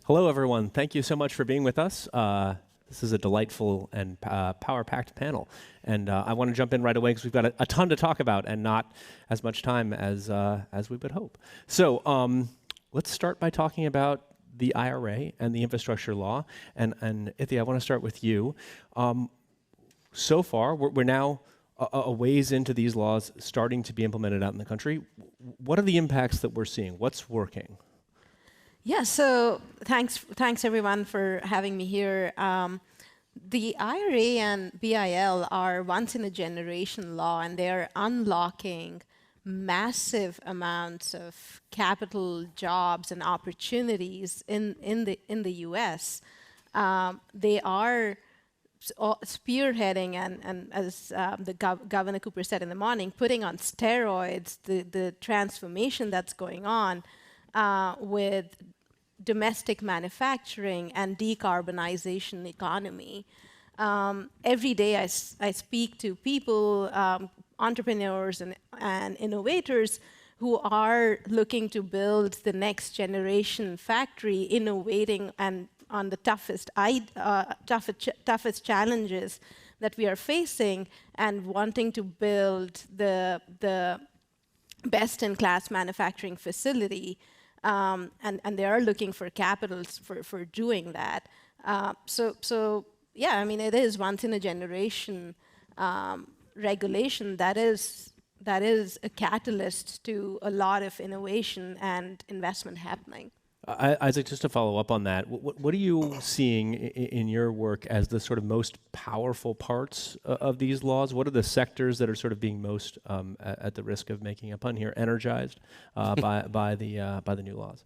Hello, everyone. Thank you so much for being with us. This is a delightful and power-packed panel. And I want to jump in right away because we've got a ton to talk about and not as much time as we would hope. So let's start by talking about the IRA and the infrastructure law. And Ithi, I want to start with you. So far, we're now a ways into these laws starting to be implemented out in the country. What are the impacts that we're seeing? What's working? Yeah, so thanks everyone for having me here. The IRA and BIL are once-in-a-generation law, and they're unlocking massive amounts of capital, jobs, and opportunities in the U.S. They are spearheading and as Governor Cooper said in the morning, putting on steroids the transformation that's going on with domestic manufacturing and decarbonization economy. Every day I speak to people, entrepreneurs and innovators who are looking to build the next generation factory, innovating and on the toughest challenges that we are facing, and wanting to build the best-in-class manufacturing facility. And they are looking for capitals for doing that. So yeah, I mean, it is once in a generation regulation that is a catalyst to a lot of innovation and investment happening. Isaac, just to follow up on that, what are you seeing in your work as the sort of most powerful parts of these laws? What are the sectors that are sort of being most, at the risk of making a pun here, energized by the new laws?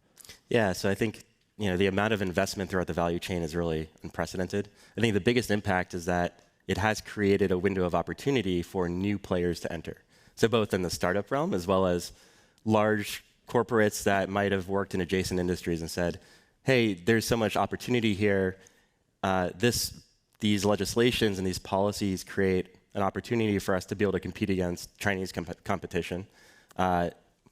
Yeah, so I think the amount of investment throughout the value chain is really unprecedented. I think the biggest impact is that it has created a window of opportunity for new players to enter. So both in the startup realm as well as large corporates that might have worked in adjacent industries and said, hey, there's so much opportunity here. These legislations and these policies create an opportunity for us to be able to compete against Chinese competition.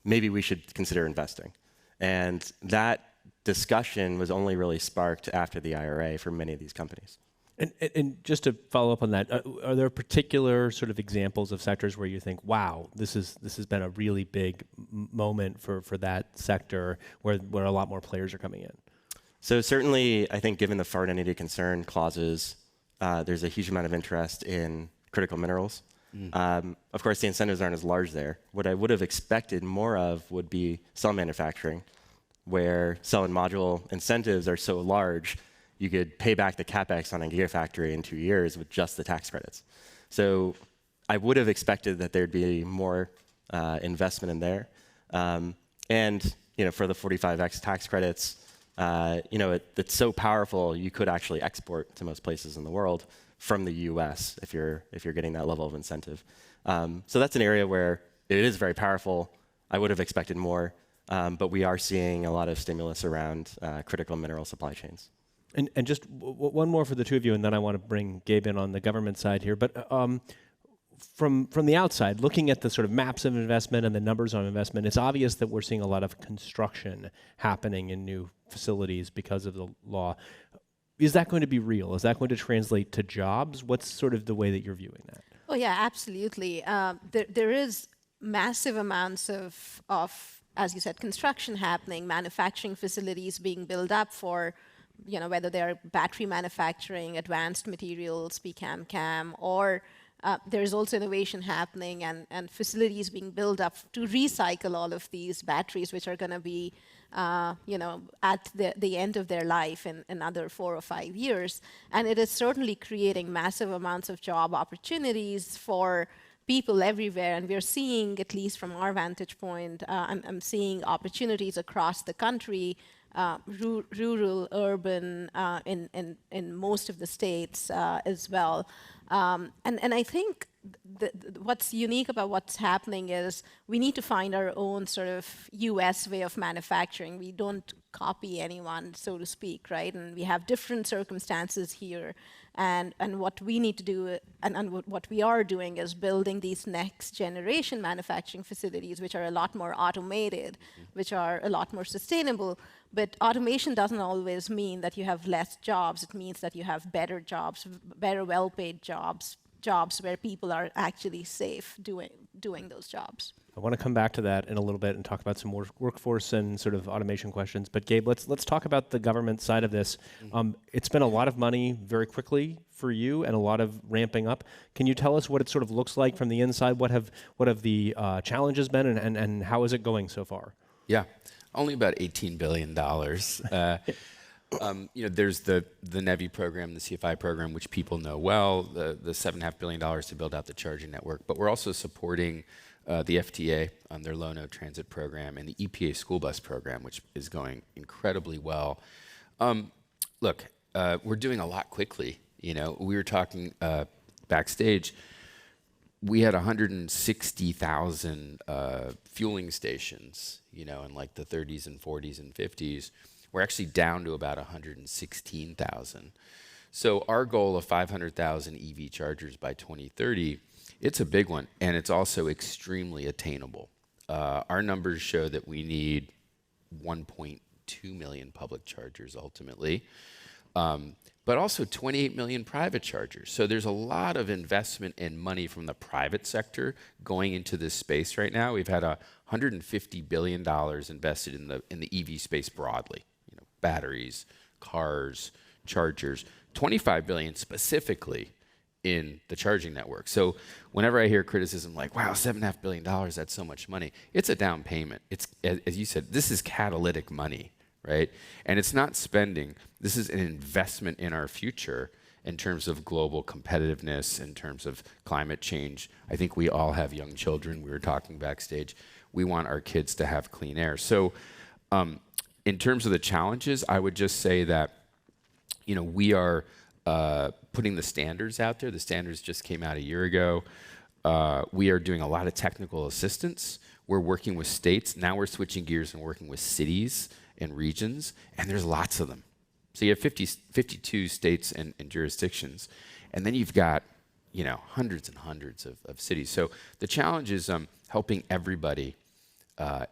Maybe we should consider investing. And that discussion was only really sparked after the IRA for many of these companies. And just to follow up on that, are there particular sort of examples of sectors where you think, wow, this has been a really big moment for that sector where a lot more players are coming in? So certainly, I think given the foreign entity concern clauses, there's a huge amount of interest in critical minerals. Of course, the incentives aren't as large there. What I would have expected more of would be cell manufacturing, where cell and module incentives are so large you could pay back the capex on a gigafactory in 2 years with just the tax credits. So I would have expected that there'd be more investment in there. And for the 45X tax credits, it's so powerful you could actually export to most places in the world from the U.S. if you're getting that level of incentive. So that's an area where it is very powerful. I would have expected more, but we are seeing a lot of stimulus around critical mineral supply chains. And just one more for the two of you, and then I want to bring Gabe in on the government side here. But from the outside, looking at the sort of maps of investment and the numbers on investment, it's obvious that we're seeing a lot of construction happening in new facilities because of the law. Is that going to be real? Is that going to translate to jobs? What's sort of the way that you're viewing that? Oh yeah, absolutely. There is massive amounts of, as you said, construction happening, manufacturing facilities being built up for whether they're battery manufacturing, advanced materials, PCAM, or there's also innovation happening and facilities being built up to recycle all of these batteries, which are going to be, at the end of their life in another 4 or 5 years. And it is certainly creating massive amounts of job opportunities for people everywhere. And we're seeing, at least from our vantage point, I'm seeing opportunities across the country, rural, urban, in most of the states as well. And I think what's unique about what's happening is we need to find our own sort of US way of manufacturing. We don't copy anyone, so to speak, right? And we have different circumstances here. And what we need to do, and what we are doing, is building these next generation manufacturing facilities, which are a lot more automated, which are a lot more sustainable. But automation doesn't always mean that you have less jobs. It means that you have better jobs, better well-paid jobs, jobs where people are actually safe doing those jobs. I want to come back to that in a little bit and talk about some more workforce and sort of automation questions. But Gabe, let's talk about the government side of this. It's been a lot of money very quickly for you and a lot of ramping up. Can you tell us what it sort of looks like from the inside? What have the challenges been, and how is it going so far? Yeah, only about $18 billion. There's the NEVI program, the CFI program, which people know well, the $7.5 billion to build out the charging network. But we're also supporting the FTA on their low-no transit program and the EPA school bus program, which is going incredibly well. Look, we're doing a lot quickly. We were talking backstage. We had 160,000 fueling stations, in like the 30s and 40s and 50s. We're actually down to about 116,000. So our goal of 500,000 EV chargers by 2030, it's a big one, and it's also extremely attainable. Our numbers show that we need 1.2 million public chargers ultimately, but also 28 million private chargers. So there's a lot of investment and money from the private sector going into this space right now. We've had $150 billion invested in the EV space broadly. Batteries, cars, chargers, $25 billion specifically in the charging network. So whenever I hear criticism like, wow, $7.5 billion, that's so much money, it's a down payment. It's, as you said, this is catalytic money, right? And it's not spending. This is an investment in our future in terms of global competitiveness, in terms of climate change. I think we all have young children. We were talking backstage. We want our kids to have clean air. So in terms of the challenges, I would just say that, we are putting the standards out there. The standards just came out a year ago. We are doing a lot of technical assistance. We're working with states. Now we're switching gears and working with cities and regions, and there's lots of them. So you have 52 states and jurisdictions, and then you've got, hundreds and hundreds of cities. So the challenge is helping everybody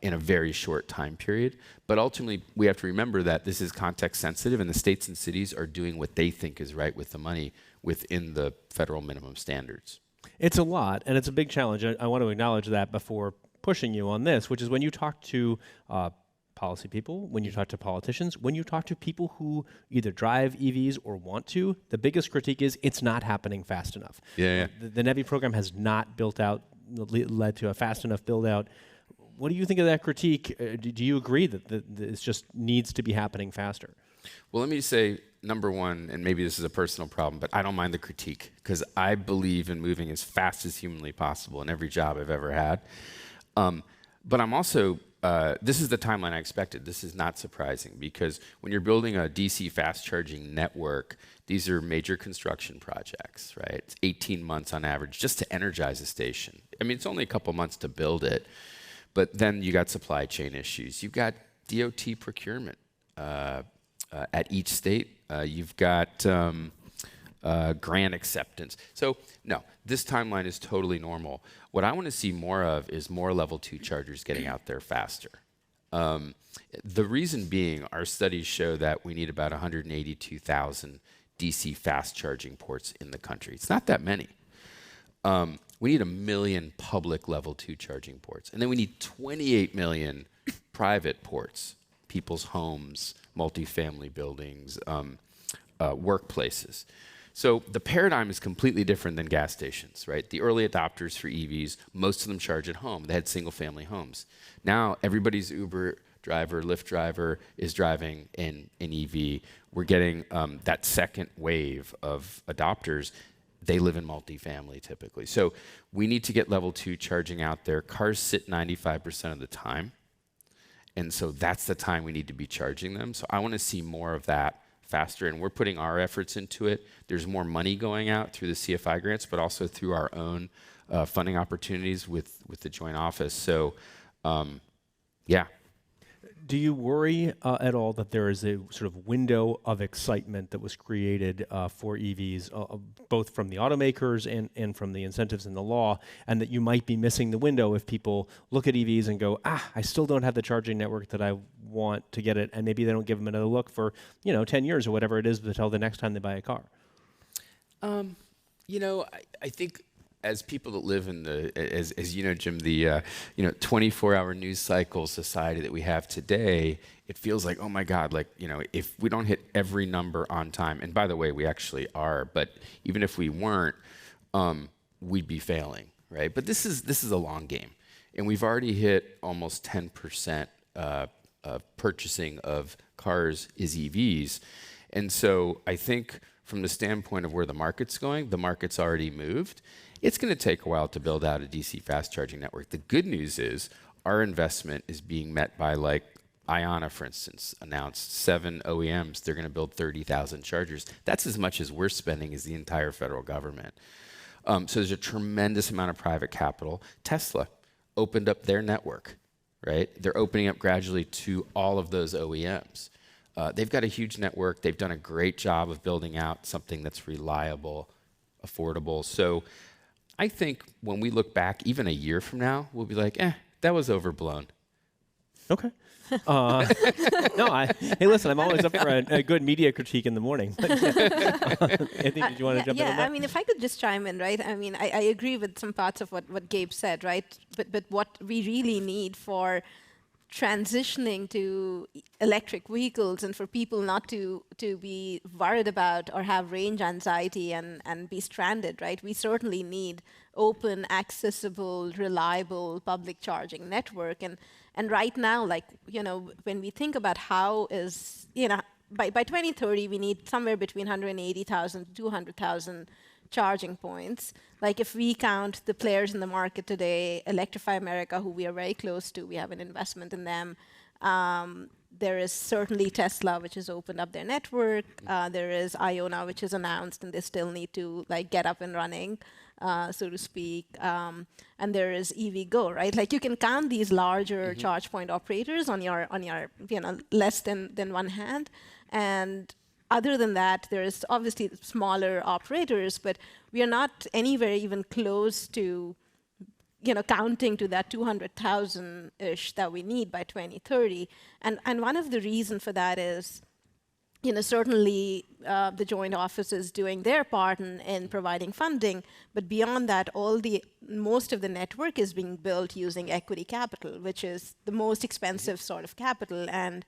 in a very short time period. But ultimately, we have to remember that this is context sensitive, and the states and cities are doing what they think is right with the money within the federal minimum standards. It's a lot, and it's a big challenge. I want to acknowledge that before pushing you on this, which is when you talk to policy people, when you talk to politicians, when you talk to people who either drive EVs or want to, the biggest critique is it's not happening fast enough. Yeah. The NEVI program has not led to a fast enough build out. What do you think of that critique? Do you agree that this just needs to be happening faster? Well, let me say, number one, and maybe this is a personal problem, but I don't mind the critique because I believe in moving as fast as humanly possible in every job I've ever had. But I'm also, this is the timeline I expected. This is not surprising because when you're building a DC fast charging network, these are major construction projects, right? It's 18 months on average just to energize a station. I mean, it's only a couple months to build it. But then you got supply chain issues. You've got DOT procurement at each state. You've got grant acceptance. So no, this timeline is totally normal. What I want to see more of is more level 2 chargers getting out there faster. The reason being, our studies show that we need about 182,000 DC fast charging ports in the country. It's not that many. We need 1 million public level 2 charging ports. And then we need 28 million private ports, people's homes, multifamily buildings, workplaces. So the paradigm is completely different than gas stations, right? The early adopters for EVs, most of them charge at home. They had single family homes. Now everybody's Uber driver, Lyft driver is driving an EV. We're getting that second wave of adopters. They live in multifamily typically. So we need to get level 2 charging out there. Cars sit 95% of the time. And so that's the time we need to be charging them. So I want to see more of that faster, and we're putting our efforts into it. There's more money going out through the CFI grants, but also through our own funding opportunities with the joint office. So, yeah. Do you worry at all that there is a sort of window of excitement that was created for EVs, both from the automakers and from the incentives in the law, and that you might be missing the window if people look at EVs and go, I still don't have the charging network that I want to get it, and maybe they don't give them another look for 10 years or whatever it is until the next time they buy a car? I think as people that live in as you know, Jim, the 24-hour news cycle society that we have today, it feels like, oh my God, if we don't hit every number on time, and by the way, we actually are, but even if we weren't, we'd be failing, right? But this is a long game, and we've already hit almost 10% of purchasing of cars is EVs, and so I think from the standpoint of where the market's going, the market's already moved. It's going to take a while to build out a DC fast charging network. The good news is our investment is being met by, like, Iona, for instance, announced 7 OEMs. They're going to build 30,000 chargers. That's as much as we're spending as the entire federal government. So there's a tremendous amount of private capital. Tesla opened up their network, right? They're opening up gradually to all of those OEMs. They've got a huge network. They've done a great job of building out something that's reliable, affordable. So I think when we look back, even a year from now, we'll be like, that was overblown. Okay. Hey, listen, I'm always up for a good media critique in the morning. Anthony, did you want to jump in on that? I mean, if I could just chime in, right? I mean, I agree with some parts of what Gabe said, right? But what we really need for transitioning to electric vehicles and for people not to be worried about or have range anxiety and be stranded, right? We certainly need open, accessible, reliable public charging network. And right now, when we think about how is, by 2030, we need somewhere between 180,000 to 200,000 charging points. Like, if we count the players in the market today, Electrify America, who we are very close to, we have an investment in them. There is certainly Tesla, which has opened up their network. There is Iona, which is announced, and they still need to get up and running, so to speak. And there is EVgo, right? Like, you can count these larger charge point operators on your less than one hand. And other than that, there is obviously smaller operators, but we are not anywhere even close to counting to that 200,000-ish that we need by 2030. And one of the reasons for that is, certainly the joint office is doing their part in providing funding, but beyond that, most of the network is being built using equity capital, which is the most expensive sort of capital. And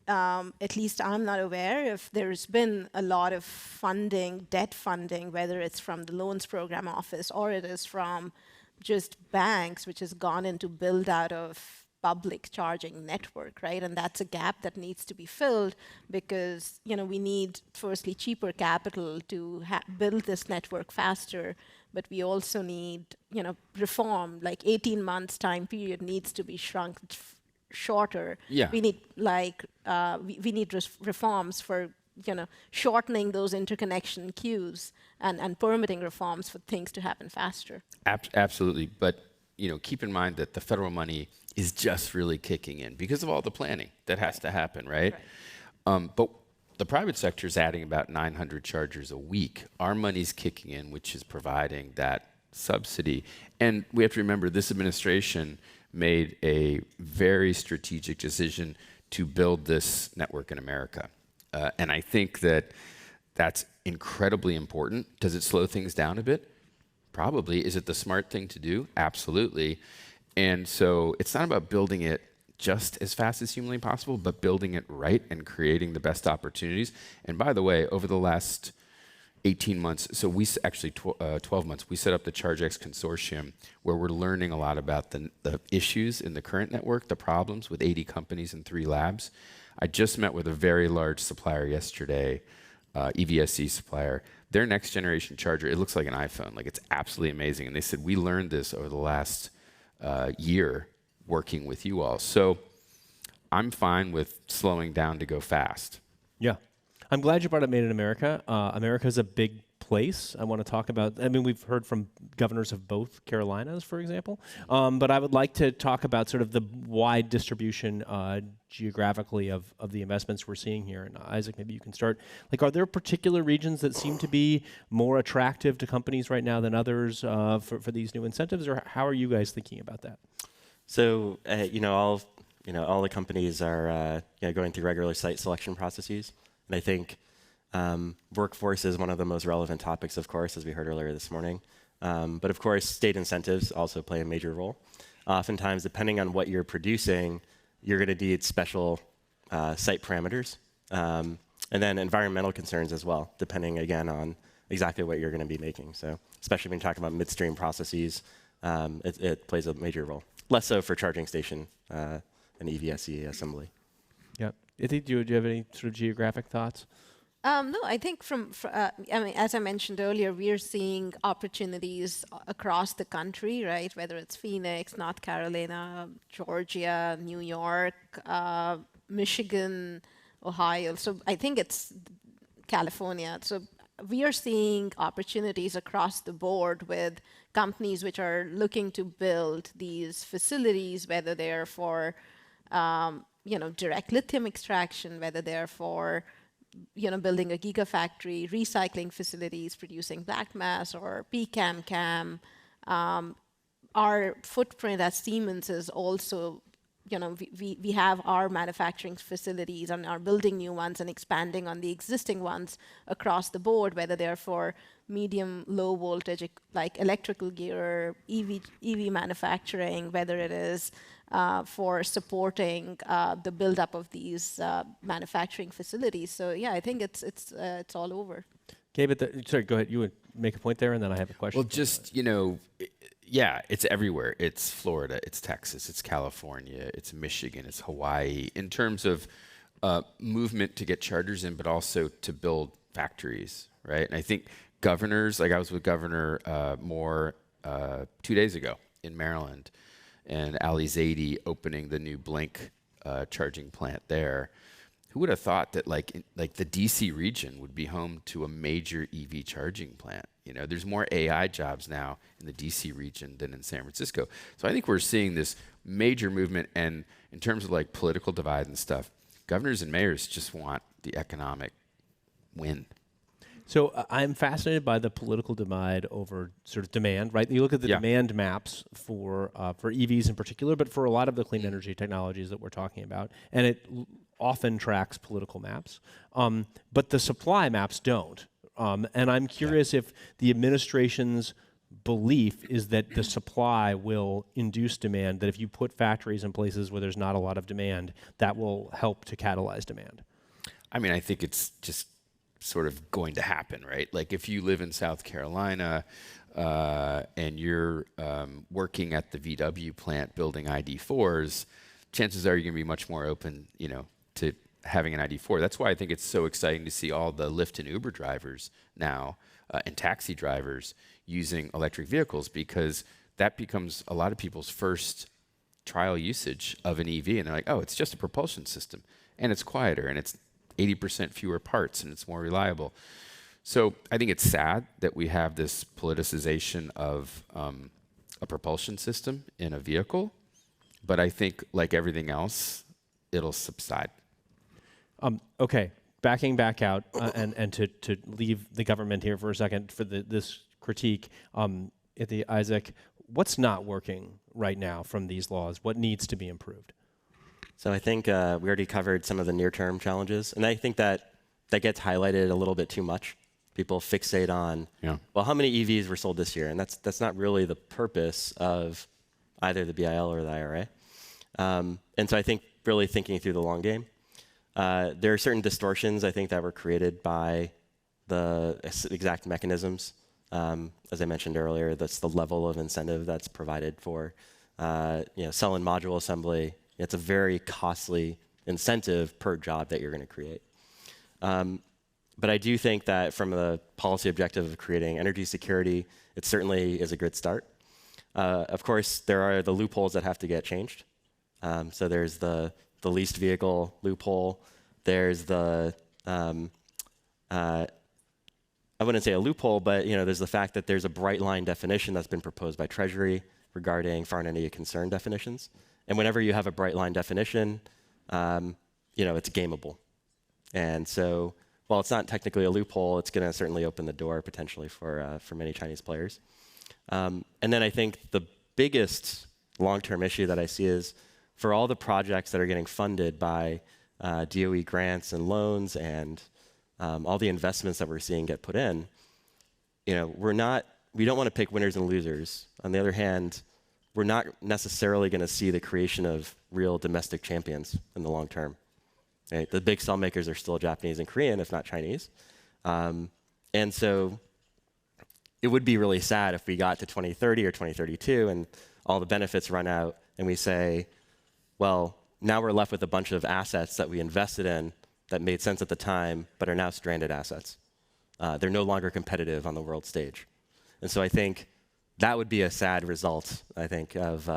at least I'm not aware if there's been a lot of funding, debt funding, whether it's from the loans program office or it is from just banks, which has gone into build out of public charging network, right? And that's a gap that needs to be filled because, we need, firstly, cheaper capital to build this network faster, but we also need, reform, like 18 months time period needs to be shrunk shorter. Yeah. We need we need reforms for shortening those interconnection queues and permitting reforms for things to happen faster. Absolutely, but keep in mind that the federal money is just really kicking in because of all the planning that has to happen, right? But the private sector is adding about 900 chargers a week. Our money's kicking in, which is providing that subsidy. And we have to remember this administration made a very strategic decision to build this network in America. And I think that that's incredibly important. Does it slow things down a bit? Probably. Is it the smart thing to do? Absolutely. And so it's not about building it just as fast as humanly possible, but building it right and creating the best opportunities. And by the way, over the last 18 months, so we actually 12 months, we set up the ChargeX Consortium where we're learning a lot about the issues in the current network, the problems with 80 companies and 3 labs. I just met with a very large supplier yesterday, EVSE supplier. Their next generation charger, it looks like an iPhone. Like, it's absolutely amazing. And they said, we learned this over the last year working with you all. So I'm fine with slowing down to go fast. Yeah. I'm glad you brought up Made in America. America is a big place. I want to talk about, I mean, we've heard from governors of both Carolinas, for example, but I would like to talk about sort of the wide distribution geographically of the investments we're seeing here. And Isaac, maybe you can start. Like, are there particular regions that seem to be more attractive to companies right now than others for these new incentives, or how are you guys thinking about that? So, all the companies are going through regular site selection processes, and I think workforce is one of the most relevant topics, of course, as we heard earlier this morning. But of course, state incentives also play a major role. Oftentimes, depending on what you're producing, you're going to need special site parameters, and then environmental concerns as well, depending again on exactly what you're going to be making. So, especially when you talk about midstream processes, it plays a major role. Less so for charging station and EVSE assembly. Yeah. Do you have any sort of geographic thoughts? No, I think I mean, as I mentioned earlier, we are seeing opportunities across the country, right? Whether it's Phoenix, North Carolina, Georgia, New York, Michigan, Ohio. So I think it's California. So we are seeing opportunities across the board with companies which are looking to build these facilities, whether they're for direct lithium extraction, whether they're for building a gigafactory, recycling facilities, producing black mass or PCAM, CAM. Our footprint as Siemens is also, we have our manufacturing facilities and are building new ones and expanding on the existing ones across the board, whether they're for medium, low voltage, like electrical gear, EV manufacturing, whether it is for supporting the buildup of these manufacturing facilities. So yeah, I think it's all over. Gabe, sorry, go ahead. You would make a point there, and then I have a question. Well, just, yeah, it's everywhere. It's Florida, it's Texas, it's California, it's Michigan, it's Hawaii, in terms of movement to get chargers in, but also to build factories, right? And I think governors, like I was with Governor Moore 2 days ago in Maryland, and Ali Zaidi opening the new Blink charging plant there. Who would have thought that like the DC region would be home to a major EV charging plant? There's more AI jobs now in the DC region than in San Francisco. So I think we're seeing this major movement, and in terms of like political divide and stuff, governors and mayors just want the economic win. So I'm fascinated by the political divide over sort of demand, right? You look at the demand maps for EVs in particular, but for a lot of the clean energy technologies that we're talking about, and it often tracks political maps, but the supply maps don't. And I'm curious if the administration's belief is that the supply will induce demand, that if you put factories in places where there's not a lot of demand, that will help to catalyze demand. I mean, I think it's just sort of going to happen, right? Like if you live in South Carolina and you're working at the VW plant building ID4s, chances are you're going to be much more open, to having an ID4. That's why I think it's so exciting to see all the Lyft and Uber drivers now and taxi drivers using electric vehicles, because that becomes a lot of people's first trial usage of an EV, and they're like, oh, it's just a propulsion system, and it's quieter, and it's 80% fewer parts, and it's more reliable. So I think it's sad that we have this politicization of a propulsion system in a vehicle, but I think like everything else, it'll subside. Okay, backing back out and to leave the government here for a second for this critique, Isaac, what's not working right now from these laws? What needs to be improved? So I think we already covered some of the near-term challenges, and I think that gets highlighted a little bit too much. People fixate on, well, how many EVs were sold this year? And that's not really the purpose of either the BIL or the IRA. And so I think really thinking through the long game. There are certain distortions, I think, that were created by the exact mechanisms. As I mentioned earlier, that's the level of incentive that's provided for cell and module assembly. It's a very costly incentive per job that you're going to create. But I do think that from the policy objective of creating energy security, it certainly is a good start. Of course, there are the loopholes that have to get changed. So there's the leased vehicle loophole. There's the I wouldn't say a loophole, but there's the fact that there's a bright line definition that's been proposed by Treasury regarding foreign entity of concern definitions. And whenever you have a bright line definition, it's gameable. And so while it's not technically a loophole, it's going to certainly open the door potentially for many Chinese players. And then I think the biggest long-term issue that I see is for all the projects that are getting funded by DOE grants and loans and all the investments that we're seeing get put in, we don't want to pick winners and losers. On the other hand, we're not necessarily going to see the creation of real domestic champions in the long term. Right? The big cell makers are still Japanese and Korean, if not Chinese. And so it would be really sad if we got to 2030 or 2032 and all the benefits run out and we say, well, now we're left with a bunch of assets that we invested in that made sense at the time, but are now stranded assets. They're no longer competitive on the world stage. And so I think that would be a sad result, I think, of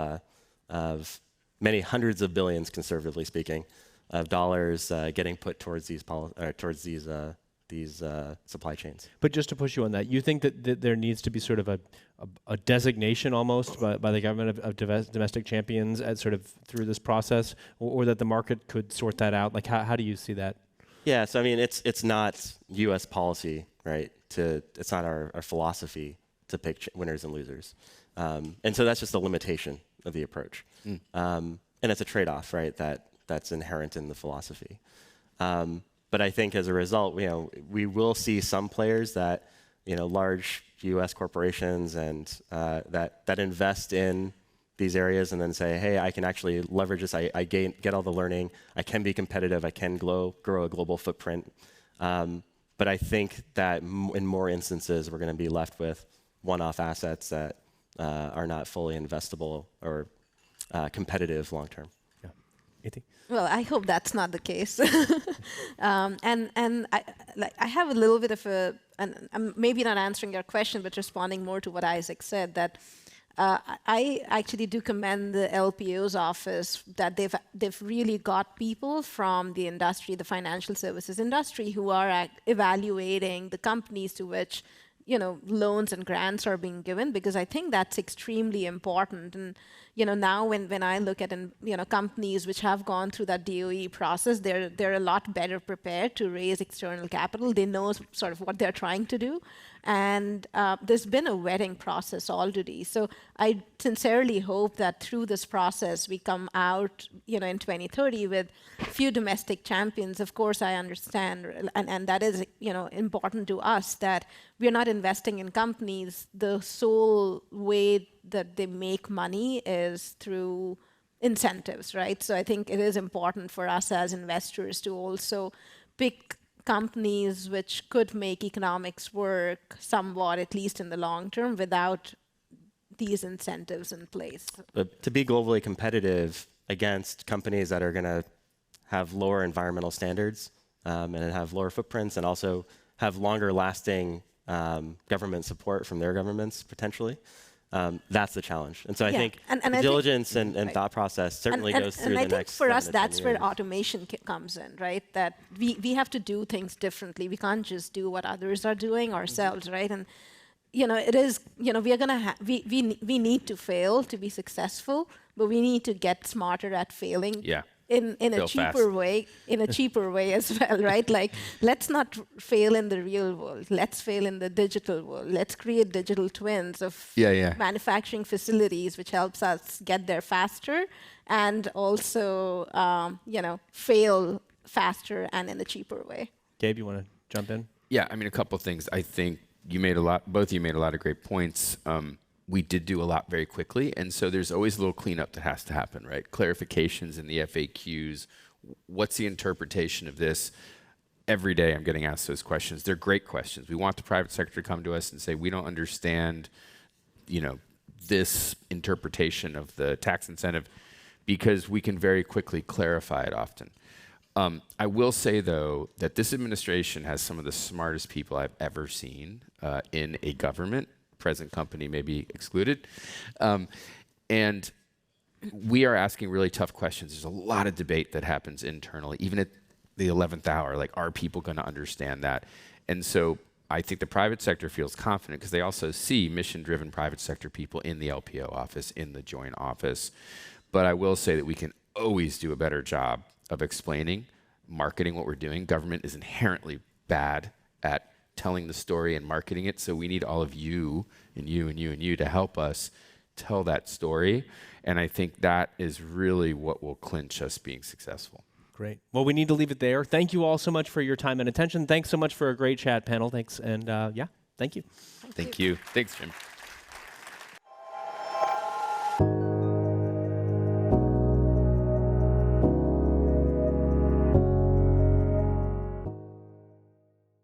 many hundreds of billions, conservatively speaking, of dollars getting put towards these supply chains. But just to push you on that, you think that there needs to be sort of a designation almost by the government of domestic champions as sort of through this process, or that the market could sort that out? Like, how do you see that? Yeah, so I mean, it's not U.S. policy, right? It's not our philosophy to pick winners and losers. And so that's just a limitation of the approach. And it's a trade-off, right, that's inherent in the philosophy. But I think as a result, we will see some players that, large U.S. corporations and that invest in these areas and then say, hey, I can actually leverage this. I get all the learning. I can be competitive. I can grow a global footprint. But I think that in more instances, we're going to be left with one-off assets that are not fully investable or competitive long-term. Yeah. Iti? Well, I hope that's not the case. And I have a little bit of and I'm maybe not answering your question, but responding more to what Isaac said, that I actually do commend the LPO's office that they've really got people from the industry, the financial services industry, who are evaluating the companies to which loans and grants are being given, because I think that's extremely important. And now when I look at companies which have gone through that DOE process, they're a lot better prepared to raise external capital. They know sort of what they're trying to do, and there's been a vetting process already. So I sincerely hope that through this process we come out, in 2030 with few domestic champions. Of course, I understand, and that is important to us, that we're not investing in companies. The sole way that they make money is through incentives, right? So I think it is important for us as investors to also pick companies which could make economics work somewhat, at least in the long term, without these incentives in place. But to be globally competitive against companies that are going to have lower environmental standards and have lower footprints and also have longer lasting government support from their governments, potentially, that's the challenge. And so I think diligence and thought process certainly goes through the next. And I think for us, that's where automation comes in, right? That we have to do things differently. We can't just do what others are doing ourselves, right? And it is, we are gonna we need to fail to be successful, but we need to get smarter at failing. Yeah. In a cheaper way as well, right? Like, let's not fail in the real world. Let's fail in the digital world. Let's create digital twins of manufacturing facilities, which helps us get there faster, and also, fail faster and in a cheaper way. Gabe, you want to jump in? Yeah, I mean, a couple of things. I think both of you made a lot of great points. We did do a lot very quickly, and so there's always a little cleanup that has to happen, right? Clarifications in the FAQs. What's the interpretation of this? Every day I'm getting asked those questions. They're great questions. We want the private sector to come to us and say, we don't understand, this interpretation of the tax incentive, because we can very quickly clarify it often. I will say, though, that this administration has some of the smartest people I've ever seen in a government. Present company may be excluded. And we are asking really tough questions. There's a lot of debate that happens internally, even at the 11th hour. Like, are people going to understand that? And so I think the private sector feels confident because they also see mission-driven private sector people in the LPO office, in the joint office. But I will say that we can always do a better job of explaining, marketing what we're doing. Government is inherently bad at telling the story and marketing it, so we need all of you and you and you and you to help us tell that story. And I think that is really what will clinch us being successful. Great. Well, we need to leave it there. Thank you all so much for your time and attention. Thanks so much for a great chat panel. Thanks. And yeah, thank you. Thank you. Thanks, Jim.